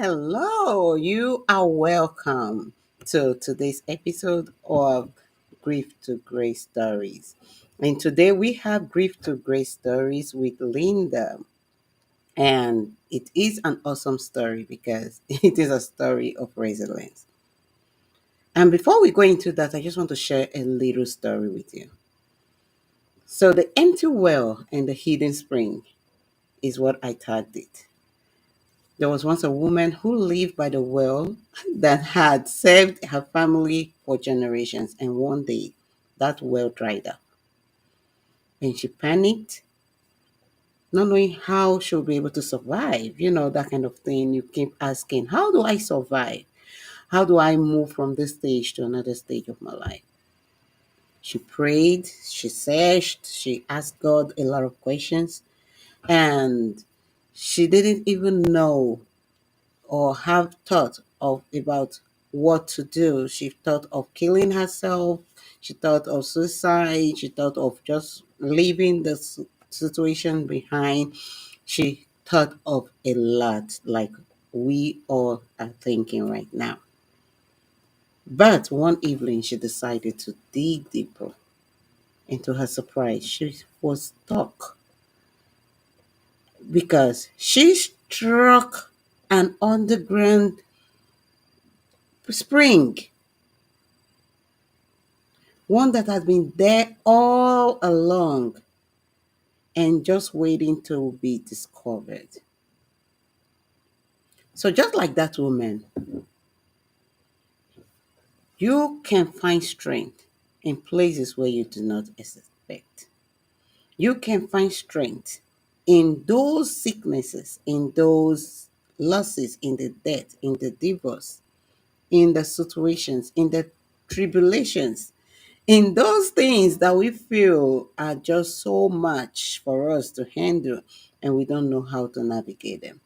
Hello, you are welcome to today's episode of Grief to Grace Stories. And today we have Grief to Grace Stories with Linda. And it is an awesome story because it is a story of resilience. And before we go into that, I just want to share a little story with you. So, the empty well and the hidden spring is what I tagged it. There was once a woman who lived by the well that had served her family for generations, and one day that well dried up. And she panicked, not knowing how she'll be able to survive. You know, that kind of thing. You keep asking, how do I survive? How do I move from this stage to another stage of my life? She prayed, she searched, she asked God a lot of questions, and she didn't even know or have thought of about what to do. She thought of killing herself. She thought of suicide. She thought of just leaving the situation behind. She thought of a lot, like we all are thinking right now. But one evening, she decided to dig deeper. And to her surprise, she was stuck because she struck an underground spring, one that has been there all along and just waiting to be discovered. So, just like that woman, you can find strength in places where you do not expect. You can find strength in those sicknesses, in those losses, in the death, in the divorce, in the situations, in the tribulations, in those things that we feel are just so much for us to handle and we don't know how to navigate them.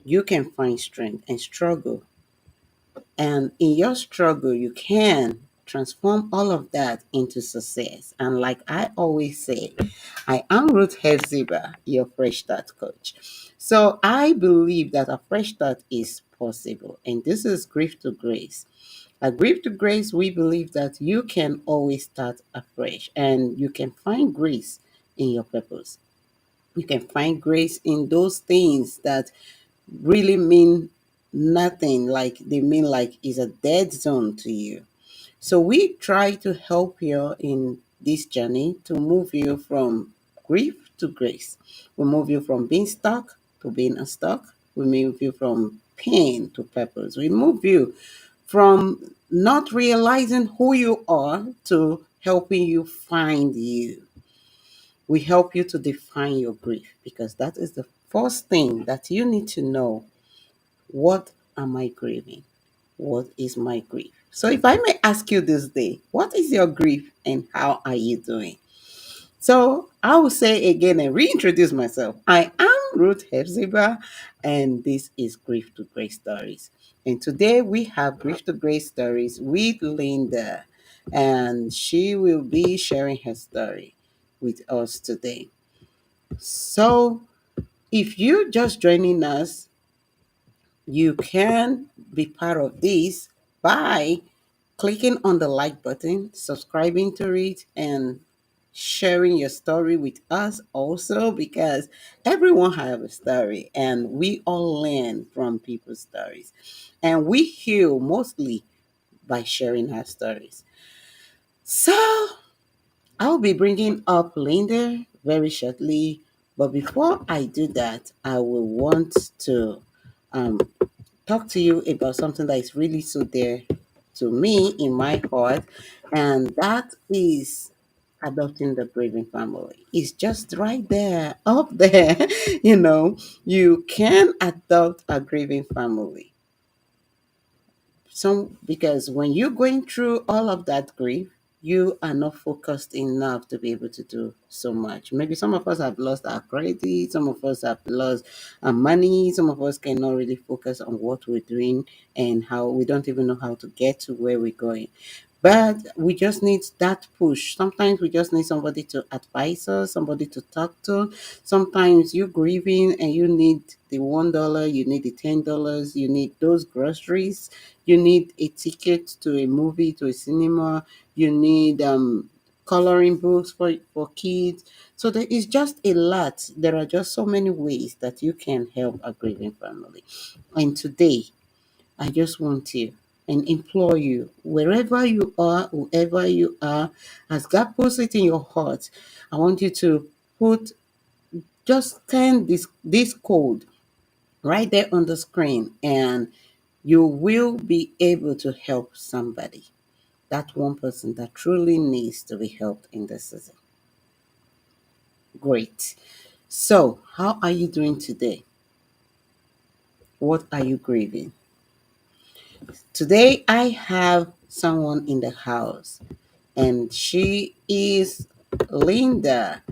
You can find strength and struggle. And in your struggle, you can transform all of that into success. And like I always say, I am Ruth Hephzibah, your fresh start coach. So I believe that a fresh start is possible. And this is Grief to Grace. At Grief to Grace, we believe that you can always start afresh and you can find grace in your purpose. You can find grace in those things that really mean nothing, like they mean like is a dead zone to you. So we try to help you in this journey to move you from grief to grace. We move you from being stuck to being unstuck. We move you from pain to purpose. We move you from not realizing who you are to helping you find you. We help you to define your grief because that is the first thing that you need to know. What am I grieving? What is my grief? So, if I may ask you this day, what is your grief and how are you doing? So, I will say again and reintroduce myself. I am Ruth Hephzibah, and this is Grief to Grace Stories. And today we have Grief to Grace Stories with Linda, and she will be sharing her story with us today. So, if you're just joining us, you can be part of this by clicking on the like button, subscribing to it, and sharing your story with us also because everyone has a story and we all learn from people's stories. And we heal mostly by sharing our stories. So I'll be bringing up Linda very shortly. But before I do that, I will want to um, talk to you about something that is really so dear to me in my heart, and that is adopting the grieving family. It's just right there, up there. you know, you can adopt a grieving family. Some because when you're going through all of that grief, you are not focused enough to be able to do so much. Maybe some of us have lost our credit, some of us have lost our money, some of us cannot really focus on what we're doing and how we don't even know how to get to where we're going. But we just need that push. Sometimes we just need somebody to advise us, somebody to talk to. Sometimes you're grieving and you need the $1, you need the $10, you need those groceries, you need a ticket to a movie, to a cinema, you need coloring books for kids. So there is just a lot. There are just so many ways that you can help a grieving family. And today I just want you and implore you, wherever you are, whoever you are, as God puts it in your heart, I want you to put just scan this code right there on the screen, and you will be able to help somebody. That one person that truly needs to be helped in this season. Great. So, how are you doing today? What are you grieving? Today, I have someone in the house, and she is Linda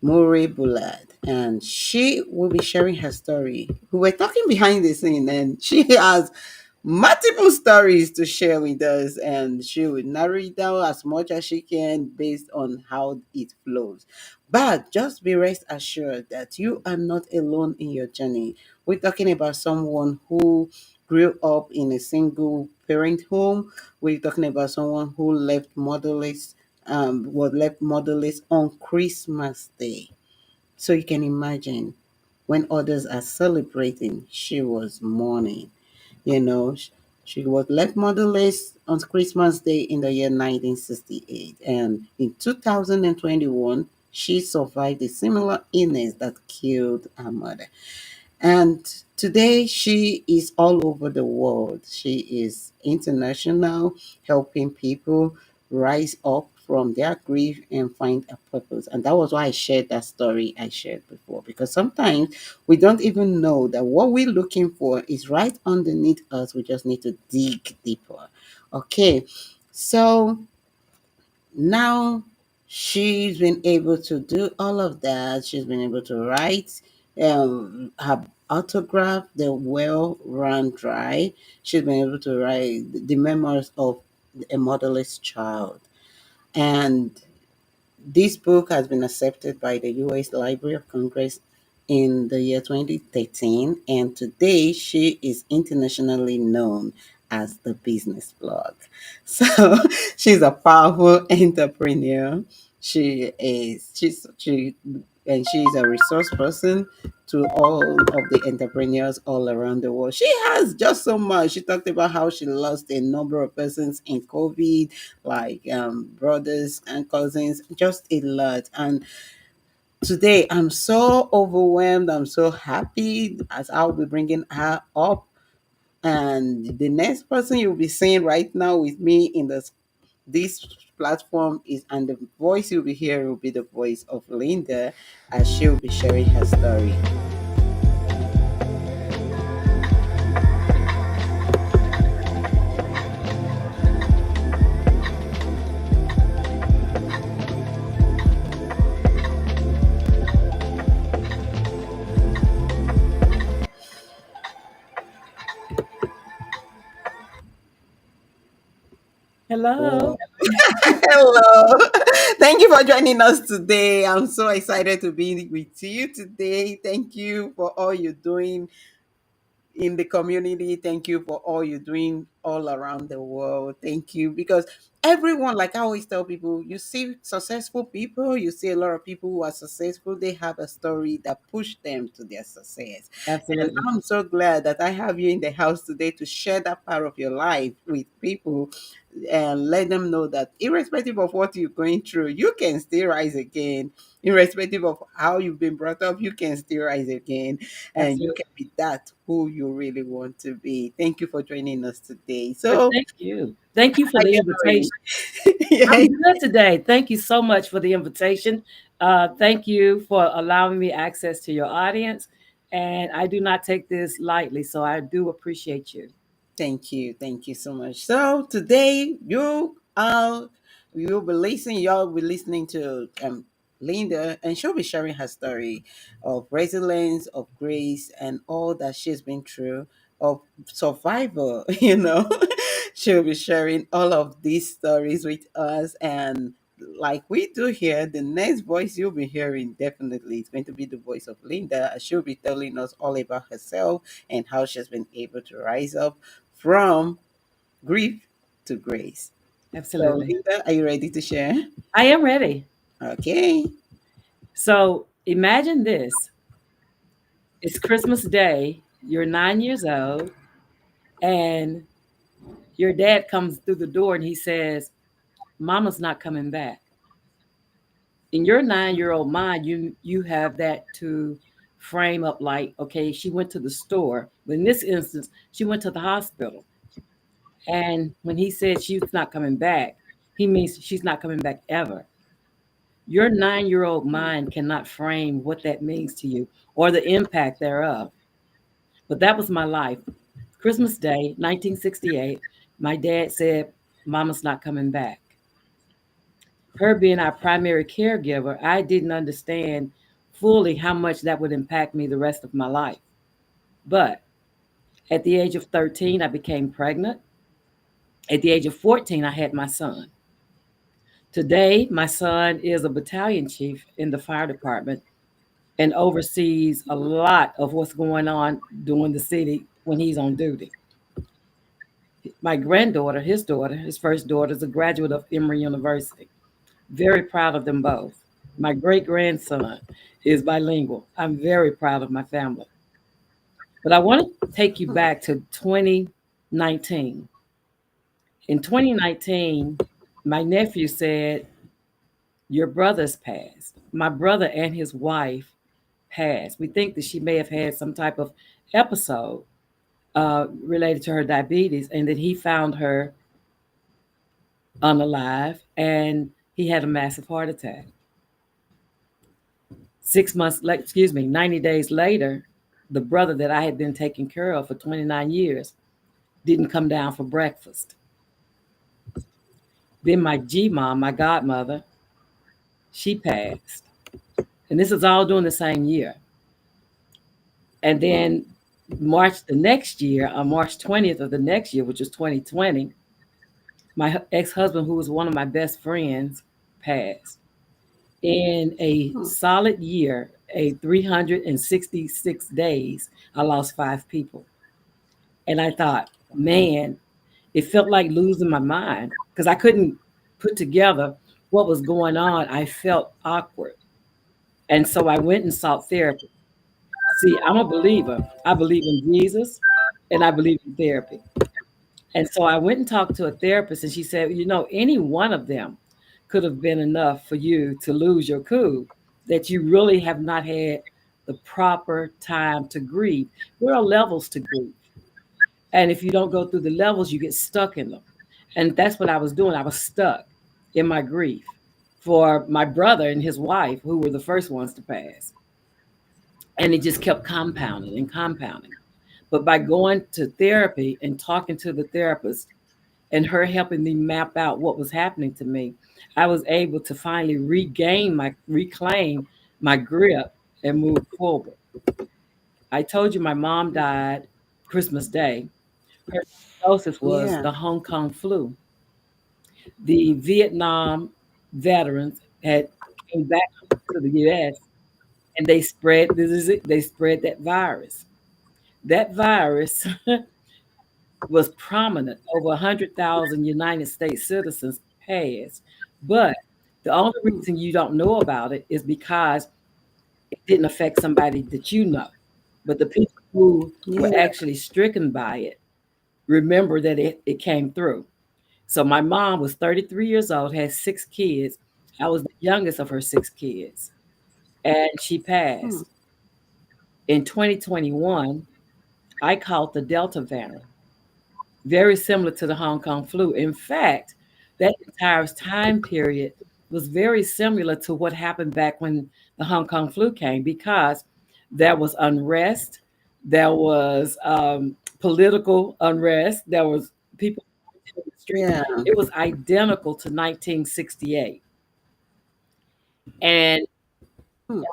Murray Bullard, and she will be sharing her story. We were talking behind the scene, and she has multiple stories to share with us, and she will narrow it down as much as she can based on how it flows. But just be rest assured that you are not alone in your journey. We're talking about someone who grew up in a single parent home. We're talking about someone who left motherless, was left motherless on Christmas Day. So you can imagine, when others are celebrating, she was mourning. You know, she was left motherless on Christmas Day in the year 1968. And in 2021, she survived a similar illness that killed her mother. And today she is all over the world. She is international, helping people rise up from their grief and find a purpose. And that was why I shared that story I shared before. Because sometimes we don't even know that what we're looking for is right underneath us. We just need to dig deeper. Okay. So now she's been able to do all of that. She's been able to write her autograph, The Well Run Dry. She's been able to write the memoirs of a motherless child. And this book has been accepted by the US Library of Congress in the year 2013, and today she is internationally known as the business blog. So she's a powerful entrepreneur. She's a resource person to all of the entrepreneurs all around the world. She has just so much. She talked about how she lost a number of persons in COVID, like brothers and cousins, just a lot. And today, I'm so overwhelmed. I'm so happy as I'll be bringing her up. And the next person you'll be seeing right now with me in this platform is, and the voice you'll be hearing will be the voice of Linda, as she'll be sharing her story. Hello. Wow. Hello. Thank you for joining us today. I'm so excited to be with you today. Thank you for all you're doing in the community. Thank you for all you're doing all around the world. Thank you. Because everyone, like I always tell people, you see successful people, you see a lot of people who are successful, they have a story that pushed them to their success. And Absolutely. I'm so glad that I have you in the house today to share that part of your life with people and let them know that irrespective of what you're going through, you can still rise again. Irrespective of how you've been brought up, you can still rise again, and you Absolutely. can be that who you really want to be. Thank you for joining us today. But So, thank you. Thank you for how the you doing? invitation. Yeah, I'm good today. Thank you so much for the invitation. Thank you for allowing me access to your audience. And I do not take this lightly, so I do appreciate you. thank you. Thank you so much. So today y'all be listening to Linda, and she'll be sharing her story of resilience, of grace, and all that she's been through, of survival, She'll be sharing all of these stories with us. And like we do here, the next voice you'll be hearing definitely is going to be the voice of Linda. She'll be telling us all about herself and how she's been able to rise up from grief to grace. So, Absolutely. Linda, are you ready to share? I am ready. Okay. So imagine this. It's Christmas Day. You're 9 years old, and your dad comes through the door and he says, Mama's not coming back. In your 9-year old mind, you have that to frame up like, okay, she went to the store. But in this instance, she went to the hospital. And when he said she's not coming back, he means she's not coming back ever. Your 9-year old mind cannot frame what that means to you or the impact thereof. But that was my life. Christmas Day, 1968, my dad said, Mama's not coming back. Her being our primary caregiver, I didn't understand fully how much that would impact me the rest of my life. But at the age of 13, I became pregnant. At the age of 14, I had my son. Today, my son is a battalion chief in the fire department and oversees a lot of what's going on during the city when he's on duty. My granddaughter, his first daughter, is a graduate of Emory University. Very proud of them both. My great grandson is bilingual. I'm very proud of my family. But I want to take you back to 2019. In 2019, my nephew said, your brother's passed. My brother and his wife passed. We think that she may have had some type of episode related to her diabetes and that he found her unalive and he had a massive heart attack. 6 months, 90 days later, the brother that I had been taking care of for 29 years didn't come down for breakfast. Then my G mom, my godmother, she passed. And this is all during the same year. And then March the next year, on March 20th of the next year, which was 2020, my ex-husband, who was one of my best friends, passed. In a solid year, a 366 days, I lost 5 people. And I thought, man, it felt like losing my mind because I couldn't put together what was going on. I felt awkward. And so I went and sought therapy. See, I'm a believer. I believe in Jesus and I believe in therapy. And so I went and talked to a therapist, and she said, any one of them could have been enough for you to lose your cool, that you really have not had the proper time to grieve. There are levels to grief. And if you don't go through the levels, you get stuck in them. And that's what I was doing. I was stuck in my grief for my brother and his wife, who were the first ones to pass. And it just kept compounding and compounding. But by going to therapy and talking to the therapist and her helping me map out what was happening to me, I was able to finally reclaim my grip and move forward. I told you my mom died Christmas Day. Her diagnosis was Yeah. the Hong Kong flu. The Vietnam veterans had came back to the US and they spread that virus. That virus was prominent. Over 100,000 United States citizens passed. But the only reason you don't know about it is because it didn't affect somebody that you know. But the people who were Yeah. actually stricken by it remember that it came through. So my mom was 33 years old, had 6 kids. I was the youngest of her 6 kids, and she Hmm. passed. In 2021, I caught the Delta variant, very similar to the Hong Kong flu. In fact, that entire time period was very similar to what happened back when the Hong Kong flu came because there was unrest, there was political unrest, there was people in the streets. Yeah. It was identical to 1968. And Hmm.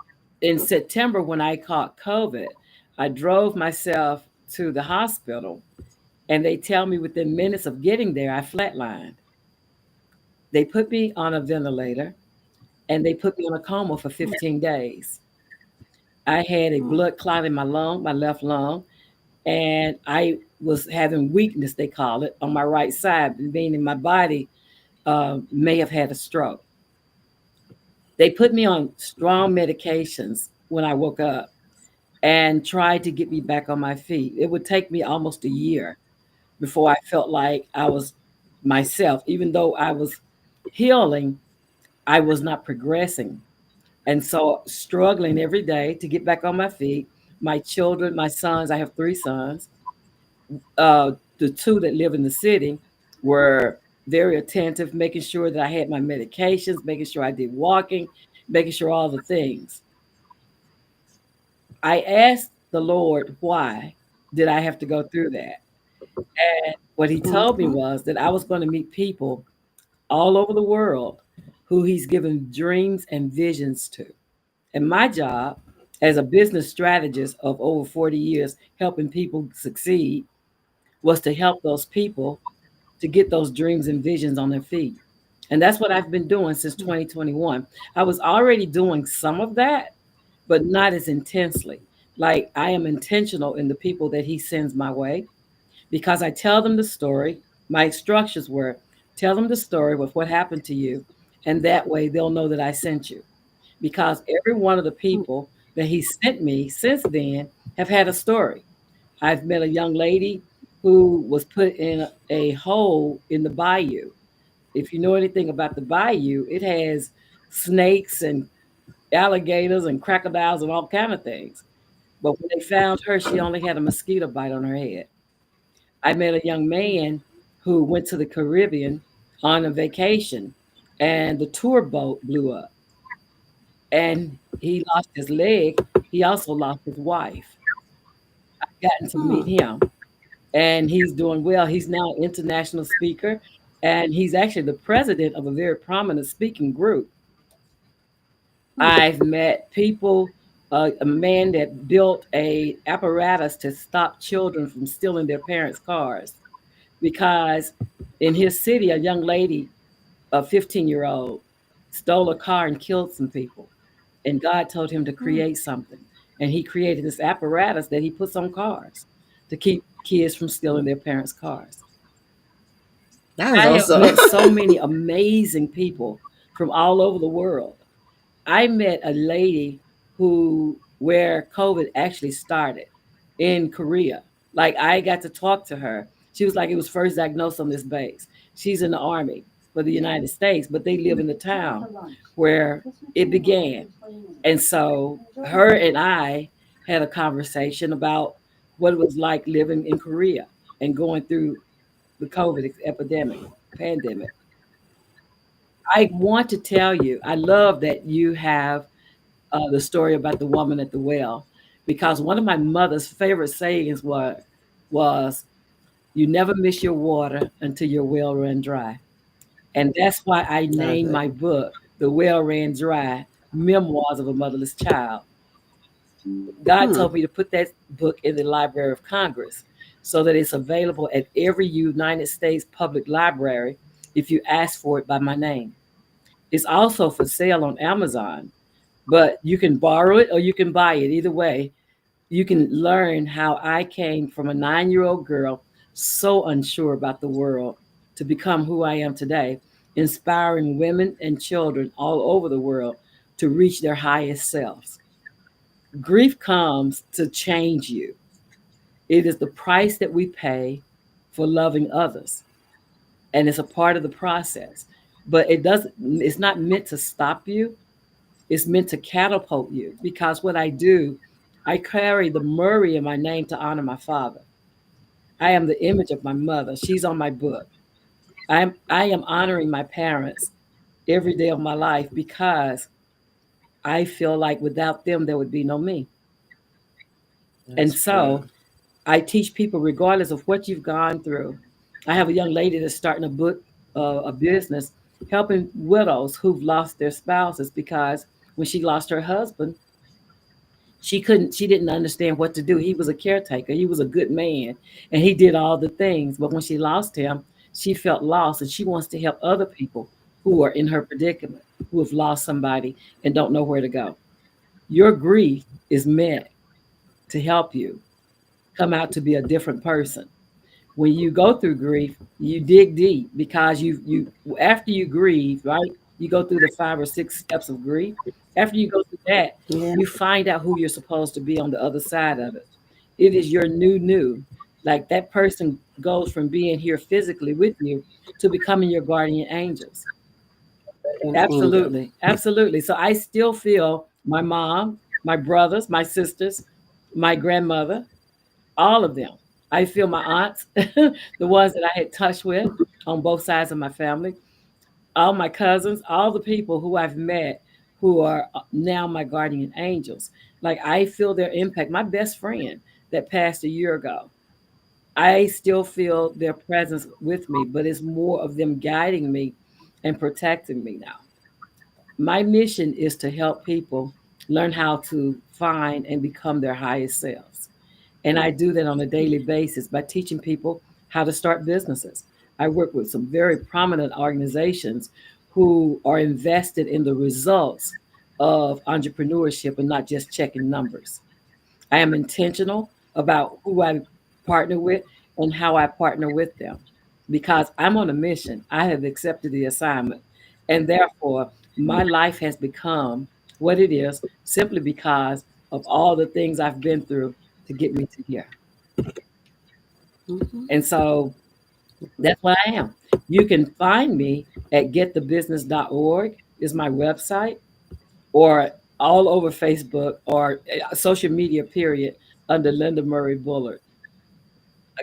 in September, when I caught COVID, I drove myself to the hospital And they tell me within minutes of getting there, I flatlined. They put me on a ventilator and they put me on a coma for 15 days. I had a Hmm. blood clot in my lung, my left lung, and I was having weakness, they call it, on my right side, meaning my body may have had a stroke. They put me on strong medications when I woke up and tried to get me back on my feet. It would take me almost a year before I felt like I was myself. Even though I was healing, I was not progressing. And so struggling every day to get back on my feet. My children, my sons, I have three sons. The two that live in the city were very attentive, making sure that I had my medications, making sure I did walking, making sure all the things. I asked the Lord, why did I have to go through that? And what he told me Mm-hmm. was that I was going to meet people all over the world who he's given dreams and visions to. And my job as a business strategist of over 40 years helping people succeed was to help those people to get those dreams and visions on their feet. And that's what I've been doing since 2021. I was already doing some of that, but not as intensely. Like I am intentional in the people that he sends my way because I tell them the story. My instructions were tell them the story with what happened to you, and that way they'll know that I sent you. Because every one of the people that he sent me since then have had a story. I've met a young lady who was put in a hole in the bayou. If you know anything about the bayou, it has snakes and alligators and crocodiles and all kind of things. But when they found her, she only had a mosquito bite on her head. I met a young man who went to the Caribbean on a vacation and the tour boat blew up and he lost his leg. He also lost his wife. I've gotten to meet Hmm. him and he's doing well. He's now an international speaker and he's actually the president of a very prominent speaking group. Hmm. I've met people, a man that built a apparatus to stop children from stealing their parents' cars because in his city, a young lady, a 15-year-old, stole a car and killed some people. And God told him to Hmm. create something. And he created this apparatus that he puts on cars to keep kids from stealing their parents' cars. That's I have awesome. met so many amazing people from all over the world. I met a lady who where COVID actually started in Korea. Like I got to talk to her. She was like it was first diagnosed on this base. She's in the army for the United States, but they live in the town where it began. And so her and I had a conversation about what it was like living in Korea and going through the COVID epidemic, pandemic. I want to tell you, I love that you have the story about the woman at the well, because one of my mother's favorite sayings was "You never miss your water until your well run dry," and that's why I That's named it. my book "The Well Ran Dry: Memoirs of a Motherless Child." God Hmm. told me to put that book in the Library of Congress so that it's available at every United States public library if you ask for it by my name. It's also for sale on Amazon, but you can borrow it or you can buy it. Either way, you can learn how I came from a 9-year old girl so unsure about the world to become who I am today, inspiring women and children all over the world to reach their highest selves. Grief comes to change you. It is the price that we pay for loving others, and it's a part of the process. But it's not meant to stop you. It's meant to catapult you because what I do, I carry the Murray in my name to honor my father. I am the image of my mother. She's on my book. I am honoring my parents every day of my life because I feel like without them there would be no me. And That's true. so I teach people regardless of what you've gone through. I have a young lady that's starting a business helping widows who've lost their spouses because when she lost her husband, She didn't understand what to do. He was a caretaker, he was a good man, and he did all the things. But when she lost him, she felt lost, and she wants to help other people who are in her predicament, who have lost somebody and don't know where to go. Your grief is meant to help you come out to be a different person. When you go through grief, you dig deep because you after you grieve, right? You go through the 5 or 6 steps of grief. After you go through that, Yeah. you find out who you're supposed to be on the other side of it. It is your new. Like that person goes from being here physically with you to becoming your guardian angels. An angel. Absolutely. Absolutely. So I still feel my mom, my brothers, my sisters, my grandmother, all of them. I feel my aunts, the ones that I had touched with on both sides of my family, all my cousins, all the people who I've met who are now my guardian angels. Like I feel their impact. My best friend that passed a year ago, I still feel their presence with me, but it's more of them guiding me and protecting me now. My mission is to help people learn how to find and become their highest selves. And I do that on a daily basis by teaching people how to start businesses. I work with some very prominent organizations who are invested in the results of entrepreneurship and not just checking numbers. I am intentional about who I partner with and how I partner with them because I'm on a mission. I have accepted the assignment. And therefore, my life has become what it is simply because of all the things I've been through to get me to here. Hmm. And so that's what I am. You can find me at getthebusiness.org is my website, or all over Facebook or social media period under Linda Murray Bullard.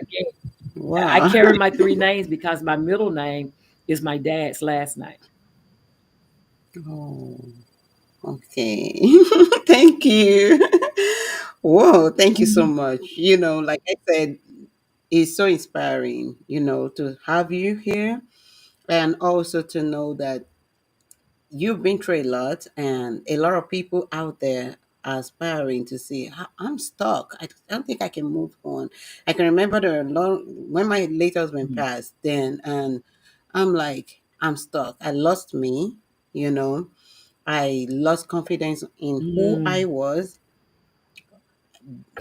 Again, I Wow. carry my 3 names because my middle name is my dad's last name. Oh, okay. Thank you. Whoa, thank you so Mhm. much. Like I said, it's so inspiring, to have you here and also to know that you've been through a lot, and a lot of people out there are aspiring to see, I'm stuck. I don't think I can move on. I can remember the long when my late husband Mhm. passed then, and I'm like, I'm stuck. I lost me, you know. I lost confidence in who I Mm. was.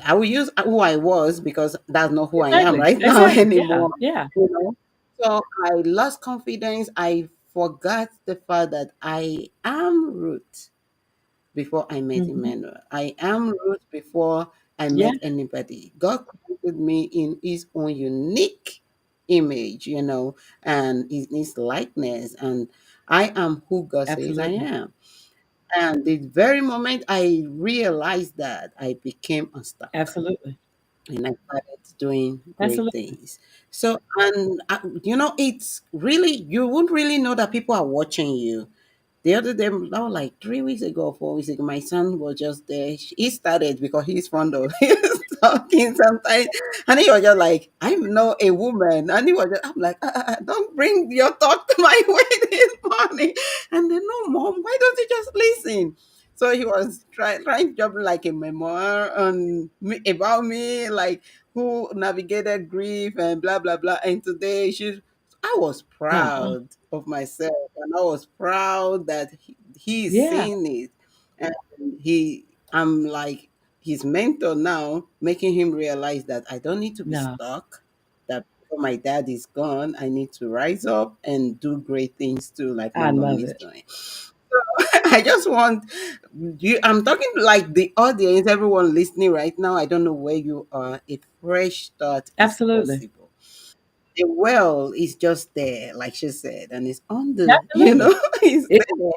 I will use who I was because that's not who I am Exactly. right now Exactly. Yeah. anymore. Yeah. You know, so I lost confidence. I forgot the fact that I am Ruth before I met Hmm. Emmanuel. I am Ruth before I Yeah. met anybody. God created me in His own unique image, and in His likeness, and I am who God says I Absolutely. am. And the very moment I realized that, I became unstuck Absolutely. and I started doing great Absolutely. things. So, and it's really, you won't really know that people are watching you. The other day, that was like 3 weeks ago, 4 weeks ago, my son was just there. He started because he's fond of his talking sometimes. And he was just like, I'm not a woman. And he was just, I'm like, don't bring your thought to my way this morning. And then, no, mom, why don't you just listen? So he was trying to jump like a memoir on me, about me, like who navigated grief and blah, blah, blah. And today I was Uh-uh. proud of myself, and I was proud that he is Yeah. seeing it. And I'm like his mentor now, making him realize that I don't need to be No, stuck, that before my dad is gone, I need to rise up and do great things too, like my I mom love is it. doing. I just want you, I'm talking to like the audience, everyone listening right now. I don't know where you are. A fresh start is Absolutely. possible. The well is just there, like she said, and it's on Absolutely. it's It, there.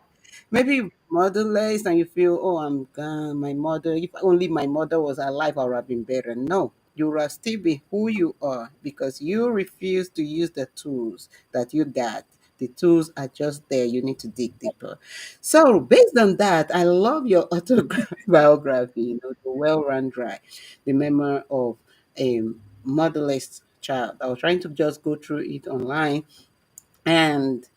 Maybe motherless, and you feel, oh, I'm gone. My mother, if only my mother was alive, I would have been better. No, you will still be who you are because you refuse to use the tools that you got. The tools are just there. You need to dig deeper. So, based on that, I love your autobiography, The Well Run Dry, the memoir of a motherless child. I was trying to just go through it online, and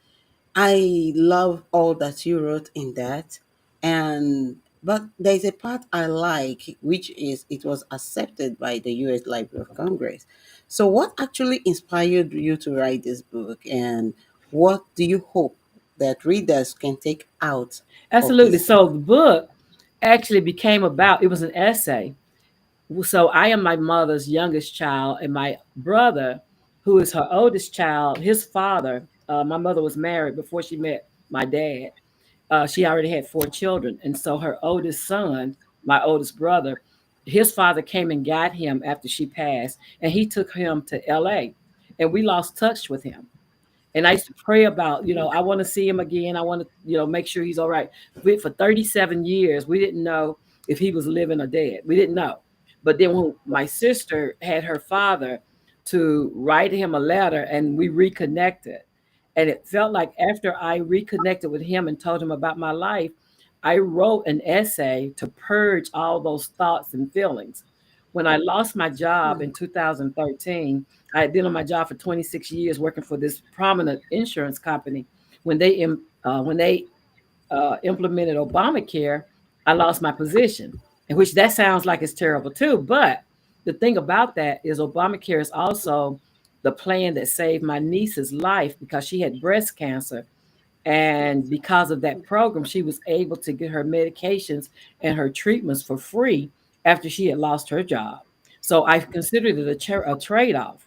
I love all that you wrote in that. And But there's a part I like, which is it was accepted by the US Library of Congress. So, what actually inspired you to write this book, and what do you hope that readers can take out of Absolutely. this So book? the book actually became about, it was an essay. So I am my mother's youngest child, and my brother, who is her oldest child, his father, my mother was married before she met my dad. She already had 4 children. And so her oldest son, my oldest brother, his father came and got him after she passed, and he took him to LA, and we lost touch with him. And I used to pray about, I want to see him again. I want to, make sure he's all right. For 37 years, we didn't know if he was living or dead. We didn't know. But then when my sister had her father to write him a letter, and we reconnected. And it felt like after I reconnected with him and told him about my life, I wrote an essay to purge all those thoughts and feelings. When I lost my job in 2013, I had been on my job for 26 years working for this prominent insurance company. When they implemented Obamacare, I lost my position, in which that sounds like it's terrible too. But the thing about that is Obamacare is also the plan that saved my niece's life because she had breast cancer. And because of that program, she was able to get her medications and her treatments for free after she had lost her job. So I considered it a trade off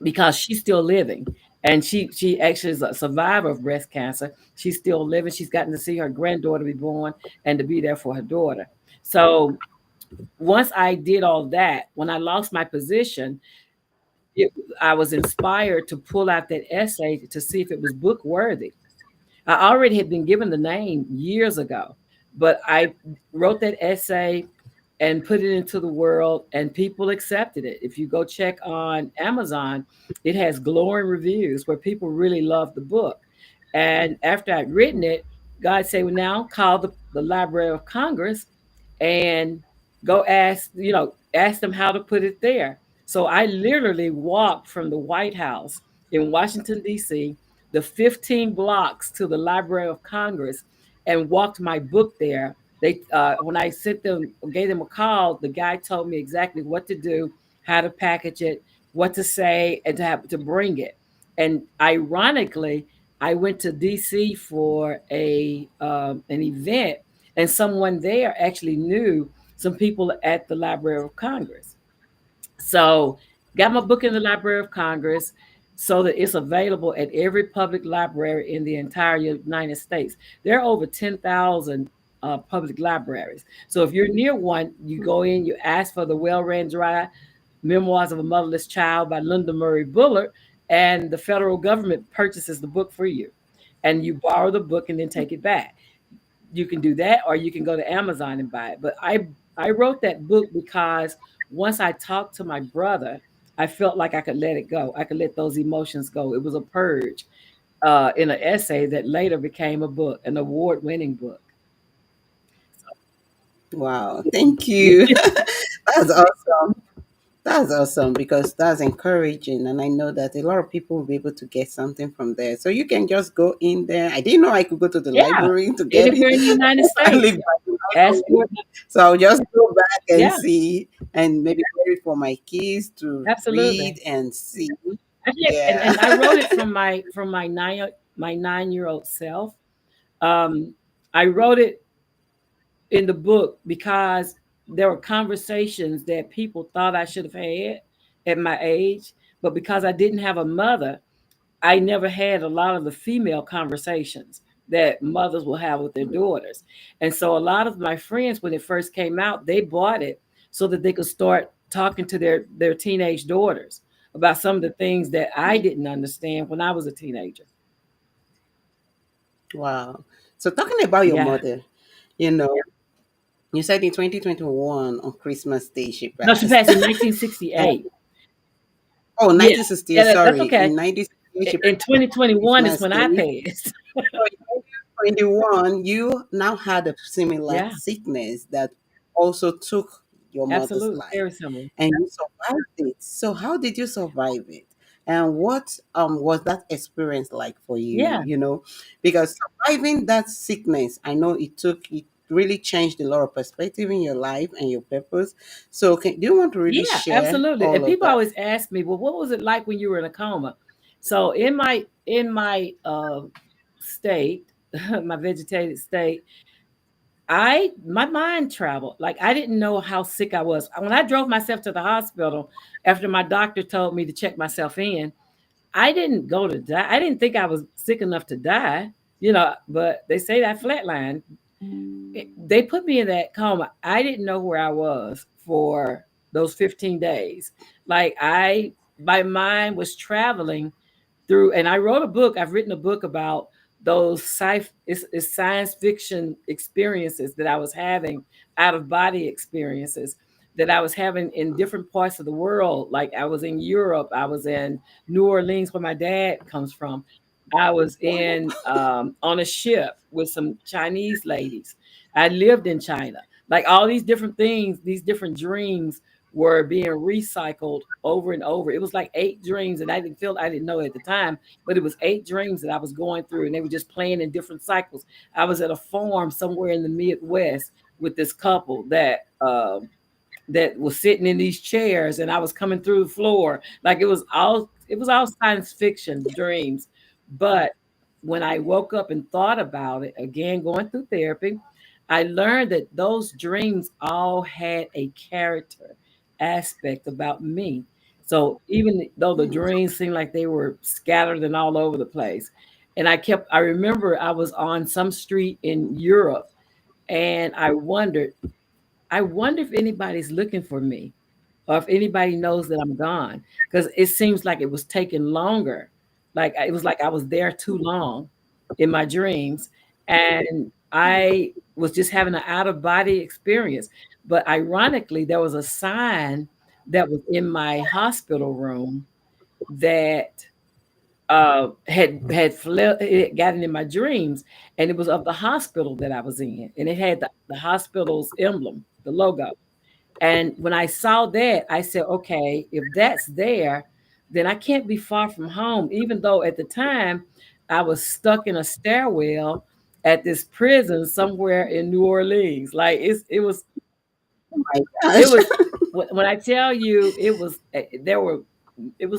because she's still living, and she actually is a survivor of breast cancer. She's still living. She's gotten to see her granddaughter be born and to be there for her daughter. So once I did all that, when I lost my position, it, I was inspired to pull out that essay to see if it was book worthy. I already had been given the name years ago, but I wrote that essay and put it into the world, and people accepted it. If you go check on Amazon, it has glowing reviews where people really love the book. And after I'd written it, God said, well, now call the Library of Congress and go ask them how to put it there. So I literally walked from the White House in Washington, D.C., the 15 blocks to the Library of Congress, and walked my book there. When I sent them, gave them a call, the guy told me exactly what to do, how to package it, what to say, and to bring it. And ironically, I went to DC for a an event, and someone there actually knew some people at the Library of Congress. So got my book in the Library of Congress so that it's available at every public library in the entire United States. There are over 10,000 public libraries. So if you're near one, you go in, you ask for the Well Ran Dry Memoirs of a Motherless Child by Linda Murray Bullard, and the federal government purchases the book for you. And you borrow the book and then take it back. You can do that, or you can go to Amazon and buy it. But I wrote that book because once I talked to my brother, I felt like I could let it go. I could let those emotions go. It was a purge in an essay that later became a book, an award-winning book. Wow, thank you. That's awesome. That's awesome because that's encouraging, and I know that a lot of people will be able to get something from there. So you can just go in there. I didn't know I could go to the Yeah, library to get it. anywhere in the United I live States. by the Ask library, for it. so I'll just go back and Yeah, see, and maybe wait for my kids to absolutely. read and see. Actually, Yeah. and I wrote it from my 9-year old self. Um, I wrote it in the book because there were conversations that people thought I should have had at my age, but because I didn't have a mother, I never had a lot of the female conversations that mothers will have with their daughters. And so a lot of my friends, when it first came out, they bought it so that they could start talking to their teenage daughters about some of the things that I didn't understand when I was a teenager. Wow. So talking about your Yeah. mother, you know, you said in 2021 on Christmas Day she No, she passed. passed in And, 1968. oh, Yeah. 1968, Yeah, that's sorry. okay. In 1968 she In passed on 2021 is Christmas when I Day. passed. So in 2021, you now had a similar Yeah, sickness that also took your mother's absolutely. life, Very similar. and you survived it. So how did you survive it? And what was that experience like for you? Yeah. Because surviving that sickness, I know it took it. really changed a lot of perspective in your life and your purpose. So, do you want to really Yeah, share absolutely. And all of people that? always ask me, well, what was it like when you were in a coma? So in my state, my vegetative state, my mind traveled. Like I didn't know how sick I was. When I drove myself to the hospital after my doctor told me to check myself in, I didn't go to die. I didn't think I was sick enough to die, but they say that flatline. They put me in that coma. I didn't know where I was for those 15 days. Like my mind was traveling through, and I wrote a book. I've written a book about those it's science fiction experiences that I was having, out of body experiences that I was having in different parts of the world. Like I was in Europe, I was in New Orleans, where my dad comes from. I was in on a ship with some Chinese ladies. I lived in China. Like all these different things, these different dreams were being recycled over and over. It was like 8 dreams, and I didn't know at the time, but it was 8 dreams that I was going through, and they were just playing in different cycles. I was at a farm somewhere in the Midwest with this couple that was sitting in these chairs, and I was coming through the floor. Like it was all science fiction dreams. But when I woke up and thought about it again, going through therapy, I learned that those dreams all had a character aspect about me. So even though the Hmm. dreams seemed like they were scattered and all over the place, and I remember I was on some street in Europe, and I wonder if anybody's looking for me, or if anybody knows that I'm gone, because it seems like it was taking longer. Like it was like I was there too long in my dreams, and I was just having an out of body experience. But ironically, there was a sign that was in my hospital room that had fled, it gotten in my dreams, and it was of the hospital that I was in, and it had the hospital's emblem, the logo. And when I saw that, I said, okay, if that's there, then I can't be far from home, even though at the time I was stuck in a stairwell at this prison somewhere in New Orleans. Like Oh my it gosh. was when I tell you it was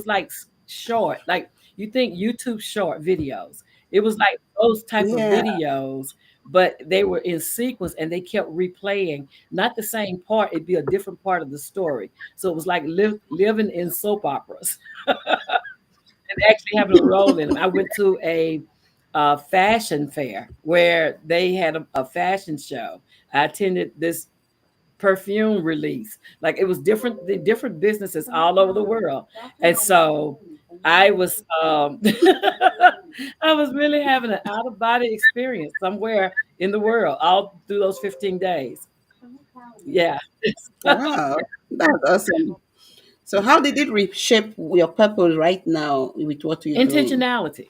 like short, like you think YouTube short videos. It was like those type of Yeah. videos, but they were in sequence and they kept replaying, not the same part, it'd be a different part of the story. So it was like living in soap operas and actually having a role in them. I went to a fashion fair where they had a fashion show. I attended this perfume release. Like it was the different businesses all over the world. And so I was I was really having an out of body experience somewhere in the world all through those 15 days. Yeah. Wow. That's awesome. So, how did it reshape your purpose right now with what you're doing? Intentionality.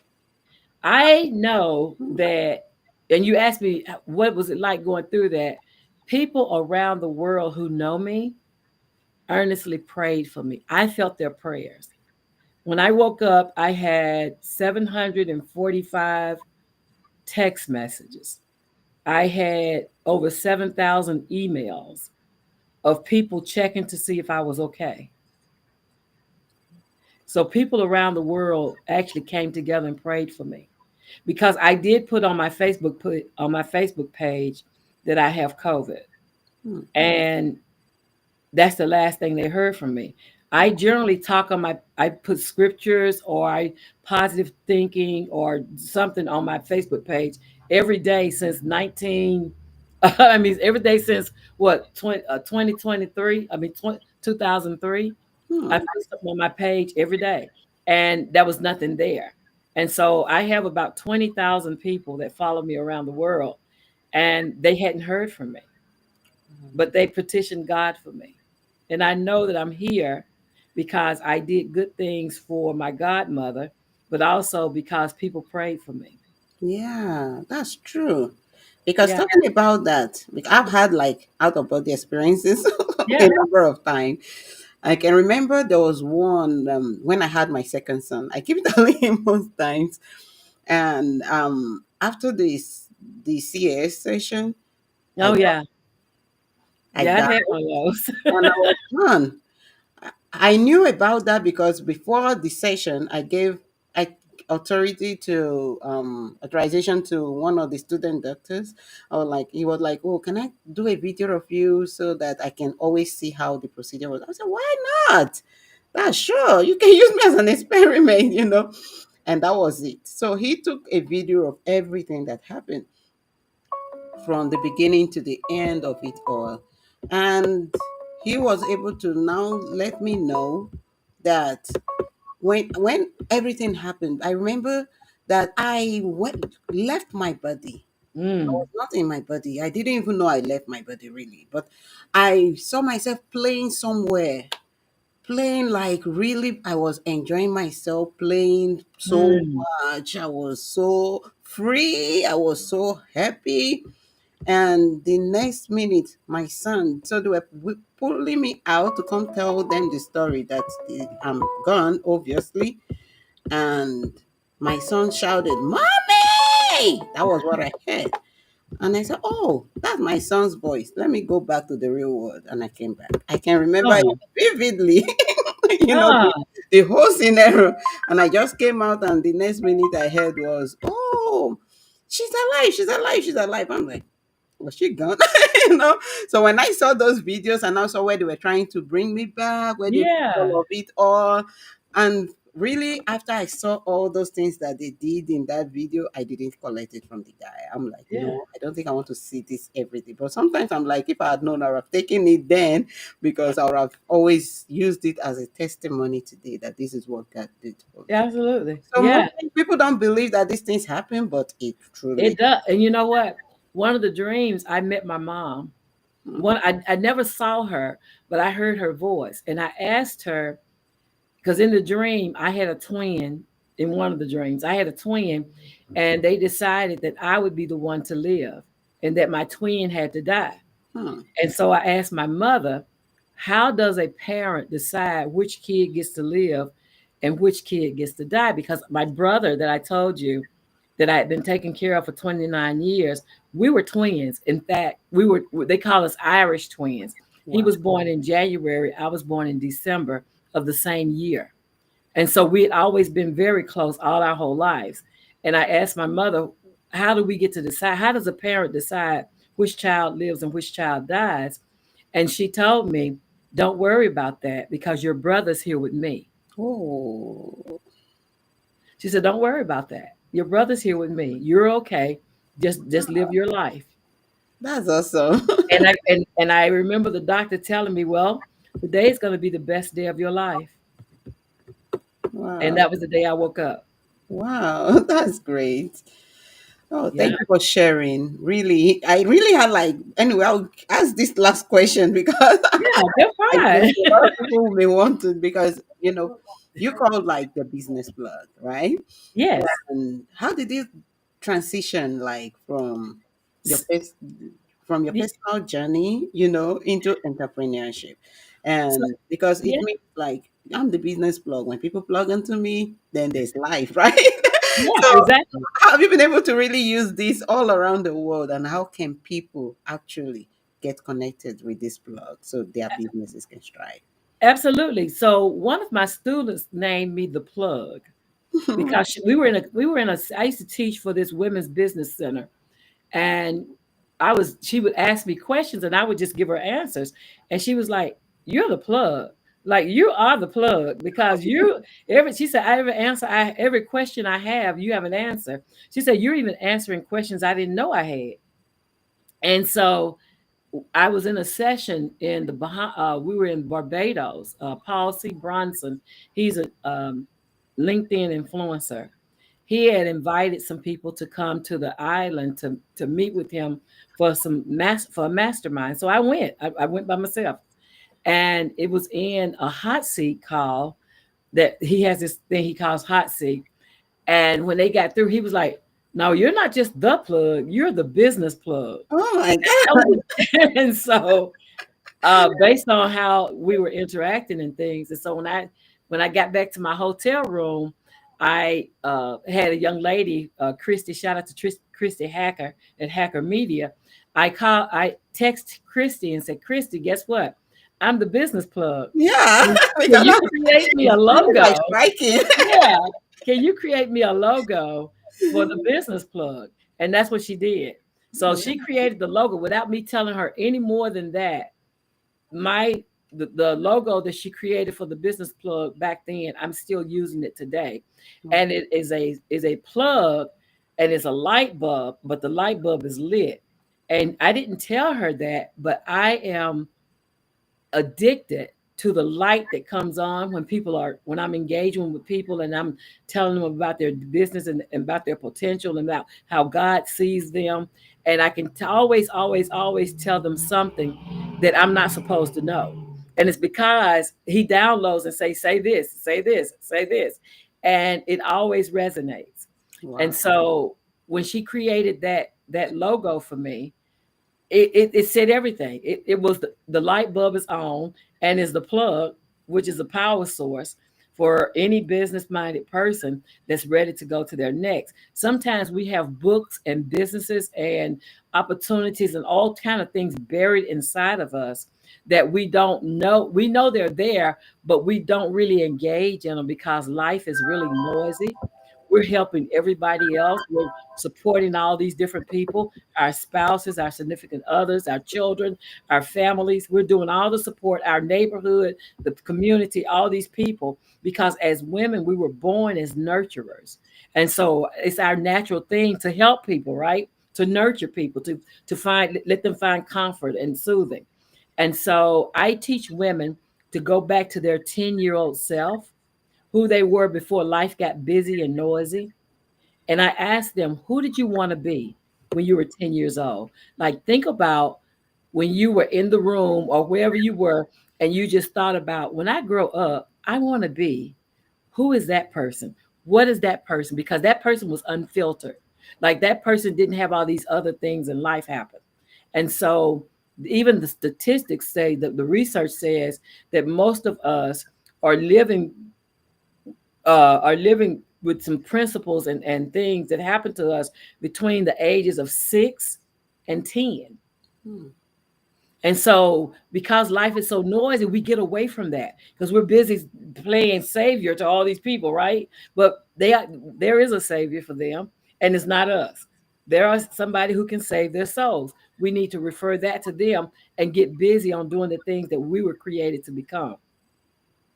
I know that, and you asked me what was it like going through that. People around the world who know me earnestly prayed for me. I felt their prayers. When I woke up, I had 745 text messages. I had over 7,000 emails of people checking to see if I was okay. So people around the world actually came together and prayed for me, because I did put on my Facebook page that I have COVID. Hmm. And that's the last thing they heard from me. I generally I put scriptures or I positive thinking or something on my Facebook page every day since 19, I mean, every day since what, 2023, I mean, 2003. I Hmm. post up on my page every day, and there was nothing there. And so I have about 20,000 people that follow me around the world, and they hadn't heard from me, but they petitioned God for me. And I know that I'm here because I did good things for my godmother, but also because people prayed for me. Yeah, that's true. Because Yeah. talking about that, like I've had like out of body experiences a Yeah. number of times. I can remember there was one when I had my second son. I keep telling him most times. And after this the CAS session, I Oh got, yeah. I Yeah, I've got had it, one of those. and I was done. I knew about that because before the session, I authority to authorization to one of the student doctors. He was like, "Oh, can I do a video of you so that I can always see how the procedure was?" I said, "Why not? That's sure. You can use me as an experiment, you know." And that was it. So he took a video of everything that happened from the beginning to the end of it all. And he was able to now let me know that when everything happened, I remember that I went left my body. I was Mm. not in my body. I didn't even know I left my body really. But I saw myself playing somewhere. Playing like really I was enjoying myself playing so Mm. much. I was so free. I was so happy. And the next minute, my son, so they were pulling me out to come tell them the story that I'm gone, obviously. And my son shouted, "Mommy!" That was what I heard. And I said, "Oh, that's my son's voice. Let me go back to the real world." And I came back. I can remember it Oh. vividly, Oh. the whole scenario. And I just came out, and the next minute I heard was, "Oh, she's alive, she's alive, she's alive." I'm like, was she gone? you know. So when I saw those videos and also where they were trying to bring me back, where they put Yeah. all of it all, and really after I saw all those things that they did in that video, I didn't collect it from the guy. I'm like, Yeah. no, I don't think I want to see this every day. But sometimes I'm like, if I had known, I would have taken it then because I would have always used it as a testimony today that this is what God did for me. Absolutely. So Yeah. most people don't believe that these things happen, but it It truly. does. And you know what? One of the dreams, I met my mom. Mm, I never saw her, but I heard her voice. And I asked her, because in the dream, I had a twin in one of the dreams. I had a twin, and they decided that I would be the one to live and that my twin had to die. hmm. And so I asked my mother, how does a parent decide which kid gets to live and which kid gets to die? Because my brother that I told you that I had been taking care of for 29 years, we were twins. In fact, they call us Irish twins. He Wow. was born in January, I was born in December of the same year. And so we had always been very close all our whole lives. And I asked my mother, how do we get to decide? How does a parent decide which child lives and which child dies? And she told me, don't worry about that because your brother's here with me. Oh, She said, don't worry about that. Your brother's here with me. You're okay. Just live your life. that's awesome. And I remember the doctor telling me, well, today is going to be the best day of your life. And Wow. that was the day I woke up. Wow. That's great. Oh, Yeah. thank you for sharing. Really, I really had like, anyway, I'll ask this last question because Yeah, they're I think fine. a lot of people may want to, because, you called like the business plug, right? Yes. And how did you transition like your S- first from your y- personal journey, into entrepreneurship? So, And because it yeah, means like I'm the business plug. When people plug into me, then there's life, right? yeah, So exactly. how have you been able to really use this all around the world, and how can people actually get connected with this plug so their businesses can strive? Absolutely. So one of my students named me the plug because we were in a I used to teach for this women's business center, and she would ask me questions and I would just give her answers, and she was like, you're the plug. Like, you are the plug because she said, every question I have, you have an answer. She said, you're even answering questions I didn't know I had. And so I was in a session in we were in Barbados. Paul C. Bronson, he's a LinkedIn influencer. He had invited some people to come to the island to meet with him for a mastermind. So I went. I went by myself, and it was in a hot seat call that he has this thing he calls hot seat. And when they got through, he was like, "No, you're not just the plug. You're the business plug." Oh my God. And so based on how we were interacting and things. And so when I got back to my hotel room, I had a young lady, Christy. Shout out to Christy Hacker at Hacker Media. I text Christy and said, Christy, guess what? I'm the business plug. Yeah, Can because you that's create me a it's really logo? like striking. Yeah. Can you create me a logo for the business plug? And that's what she did. So Yeah. she created the logo without me telling her any more than that. My the logo that she created for the business plug back then, I'm still using it today. Wow. And it is a plug, and it's a light bulb, but the light bulb is lit. And I didn't tell her that, but I am addicted to the light that comes on when I'm engaging with people and I'm telling them about their business and about their potential and about how God sees them. And I can always tell them something that I'm not supposed to know. And it's because he downloads and say this, say this, say this. And it always resonates. And Wow. so when she created that logo for me, it said everything. It was the light bulb is on and is the plug, which is a power source for any business minded person that's ready to go to their next. Sometimes we have books and businesses and opportunities and all kind of things buried inside of us that we don't know. We know they're there, but we don't really engage in them because life is really noisy. We're helping everybody else. We're supporting all these different people, our spouses, our significant others, our children, our families. We're doing all the support, our neighborhood, the community, all these people, because as women, we were born as nurturers. And so it's our natural thing to help people, right? To nurture people, to let them find comfort and soothing. And so I teach women to go back to their 10-year-old self, who they were before life got busy and noisy. And I asked them, who did you want to be when you were 10 years old? Like, think about when you were in the room or wherever you were, and you just thought about, when I grow up, I want to be, who is that person? What is that person? Because that person was unfiltered. Like, that person didn't have all these other things in life happen. And so, even the statistics say that the research says that most of us are living are living with some principles and things that happen to us between the ages of 6 and 10. Hmm. And so, because life is so noisy, we get away from that because we're busy playing savior to all these people, right? But there is a savior for them, and it's not us. There are somebody who can save their souls. We need to refer that to them and get busy on doing the things that we were created to become.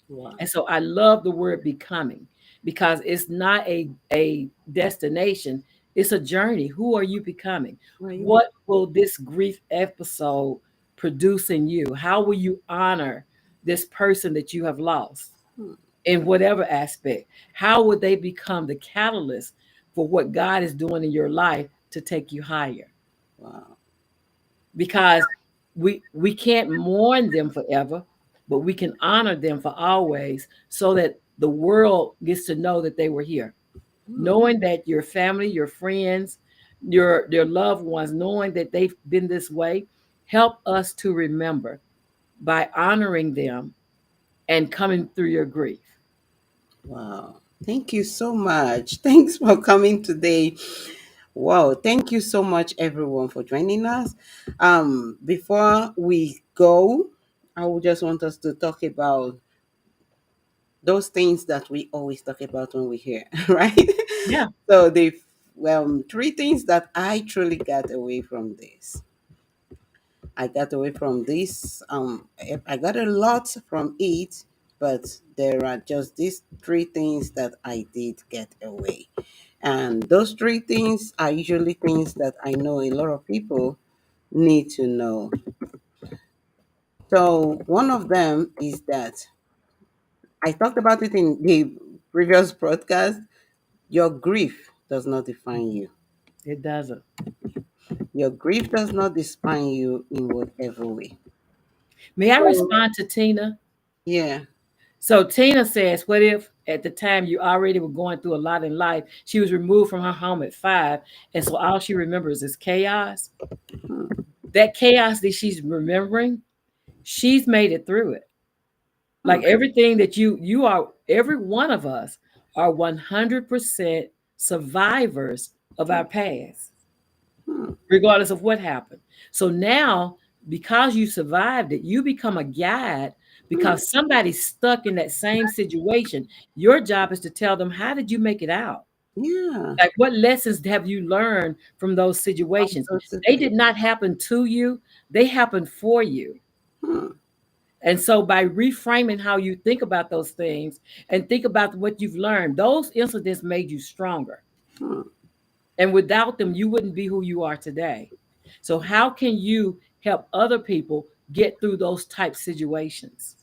Wow. And so I love the word becoming because it's not a destination, it's a journey. Who are you becoming? Well, you be What will this grief episode produce in you? How will you honor this person that you have lost hmm. in whatever aspect? How would they become the catalyst for what God is doing in your life to take you higher? Wow. Because we can't mourn them forever, but we can honor them for always so that the world gets to know that they were here. Hmm. Knowing that your family, your friends, your loved ones, knowing that they've been this way, help us to remember by honoring them and coming through your grief. Wow. Thank you so much. Thanks for coming today. Wow. Thank you so much, everyone, for joining us. Before we go, I would just want us to talk about those things that we always talk about when we're here, right? Yeah. So the three things that I truly got away from this. I got away from this. I got a lot from it, but there are just these three things that I did get away. And those three things are usually things that I know a lot of people need to know. So one of them is that I talked about it in the previous broadcast. Your grief does not define you. It doesn't. Your grief does not define you in whatever way. May I So, respond to Tina? yeah. So Tina says, what if at the time you already were going through a lot in life? She was removed from her home at 5, and so all she remembers is chaos. Hmm. That chaos that she's remembering, she's made it through it. Hmm. Like everything that you are, every one of us are 100% survivors of our past, Hmm. regardless of what happened. So now, because you survived it, you become a guide Hmm. because somebody's stuck in that same situation. Your job is to tell them, how did you make it out? Yeah. Like, what lessons have you learned from those situations? They did not happen to you, they happened for you. Hmm. And so, by reframing how you think about those things and think about what you've learned, those incidents made you stronger. Hmm. And without them, you wouldn't be who you are today. So, how can you help other people get through those type situations?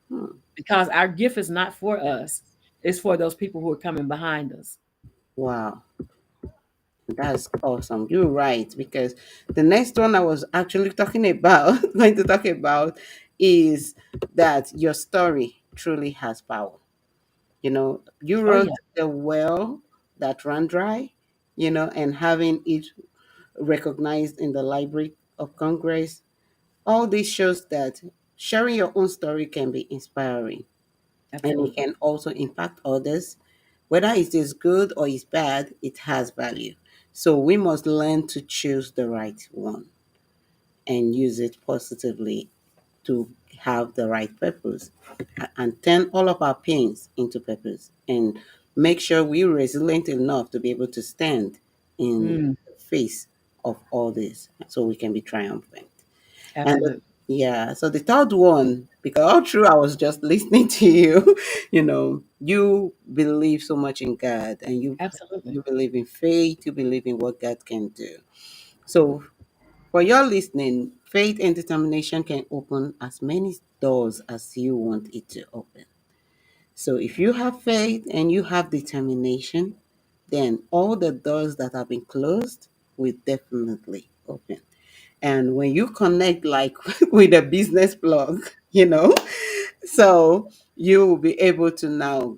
Hmm. Because our gift is not for us, it's for those people who are coming behind us. Wow. That's awesome. You're right. Because the next one I was actually talking about, going to talk about, is that your story truly has power. You Oh, wrote yeah, the well that ran dry, and having it recognized in the Library of Congress. All this shows that sharing your own story can be inspiring, and it absolutely. can also impact others. Whether it is good or is bad, it has value. So we must learn to choose the right one and use it positively to have the right purpose, and turn all of our pains into purpose, and make sure we're resilient enough to be able to stand in Mm, the face of all this so we can be triumphant. And absolutely. yeah, so the third one, because all through I was just listening to you, you believe so much in God, and you Absolutely. you believe in faith, you believe in what God can do. So for your listening, faith and determination can open as many doors as you want it to open. So if you have faith and you have determination, then all the doors that have been closed will definitely open. And when you connect like with a business blog, so you will be able to now,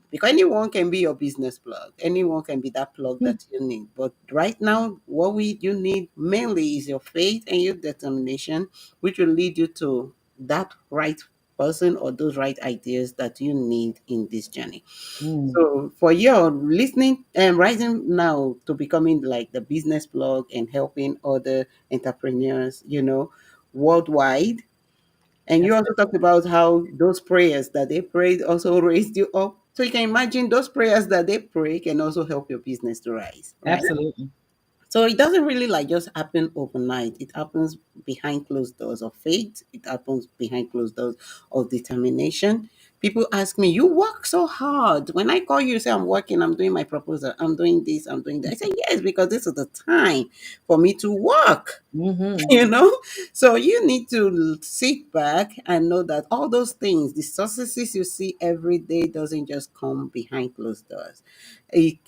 because anyone can be your business plug, anyone can be that plug Mm, that you need. But right now, what we you need mainly is your faith and your determination, which will lead you to that right person or those right ideas that you need in this journey. mm, So for your listening and rising now to becoming like the business blog and helping other entrepreneurs, worldwide. And you also absolutely. talked about how those prayers that they prayed also raised you up. So you can imagine those prayers that they pray can also help your business to rise, right? Absolutely. So it doesn't really like just happen overnight. It happens behind closed doors of faith. It happens behind closed doors of determination. People ask me, "You work so hard." When I call you, say I'm working, I'm doing my proposal, I'm doing this, I'm doing that. I say yes, because this is the time for me to work. Hmm. you know so you need to sit back and know that all those things, the successes you see every day, doesn't just come behind closed doors. It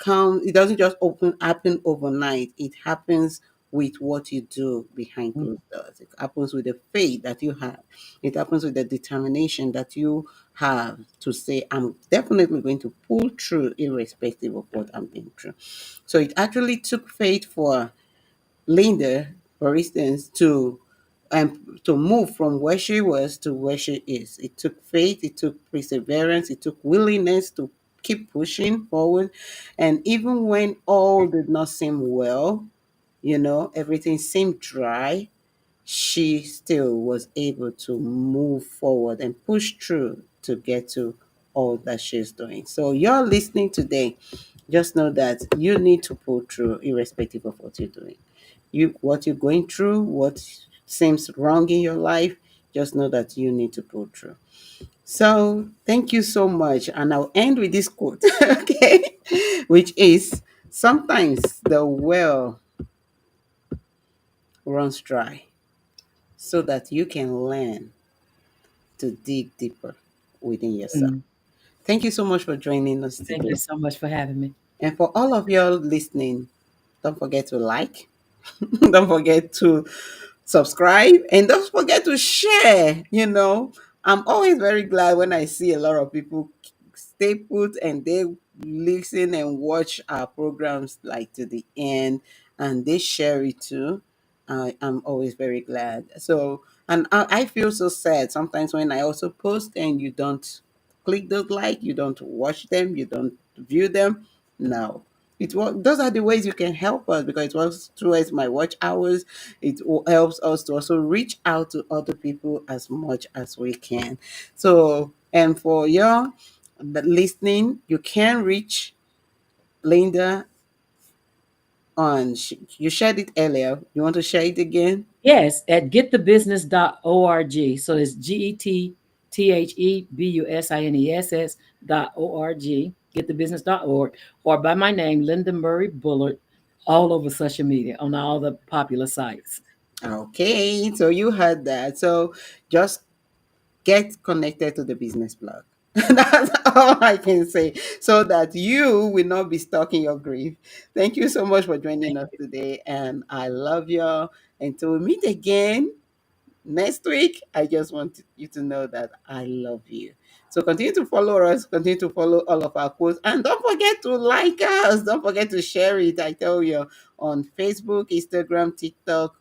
doesn't just open happen overnight. It happens with what you do behind closed doors. It happens with the faith that you have. It happens with the determination that you have to say, I'm definitely going to pull through irrespective of what I'm being through. So it actually took faith for Linda, for instance, to move from where she was to where she is. It took faith, it took perseverance, it took willingness to keep pushing forward. And even when all did not seem well, everything seemed dry, she still was able to move forward and push through to get to all that she's doing. So you're listening today, just know that you need to pull through irrespective of what you're doing. What you're going through, what seems wrong in your life, just know that you need to pull through. So thank you so much. And I'll end with this quote, okay? Which is, sometimes the well runs dry so that you can learn to dig deeper within yourself. Mm. Thank you so much for joining us Thank you today. so much for having me. And for all of y'all listening, don't forget to like, don't forget to subscribe, and don't forget to share. I'm always very glad when I see a lot of people stay put and they listen and watch our programs like to the end, and they share it too. I'm always very glad. So, and I feel so sad sometimes when I also post and you don't click those like, you don't watch them, you don't view them? No. Those are the ways you can help us, because it works towards my watch hours. Helps us to also reach out to other people as much as we can. So, and for your listening, you can reach Linda on, you shared it earlier. You want to share it again? Yes, at getthebusiness.org. So it's GETTHEBUSINESS.org, getthebusiness.org, or by my name, Linda Murray Bullard, all over social media on all the popular sites. Okay, so you heard that. So just get connected to the business blog. That's all I can say, so that you will not be stuck in your grief. Thank you so much for joining us today, and I love you. Until we meet again next week, I just want you to know that I love you. So continue to follow us, continue to follow all of our posts, and don't forget to like us. Don't forget to share it. I tell you, on Facebook, Instagram, TikTok,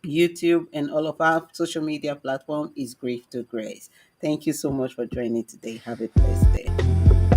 YouTube, and all of our social media platform is Grief2Grace. Thank you so much for joining today. Have a blessed day.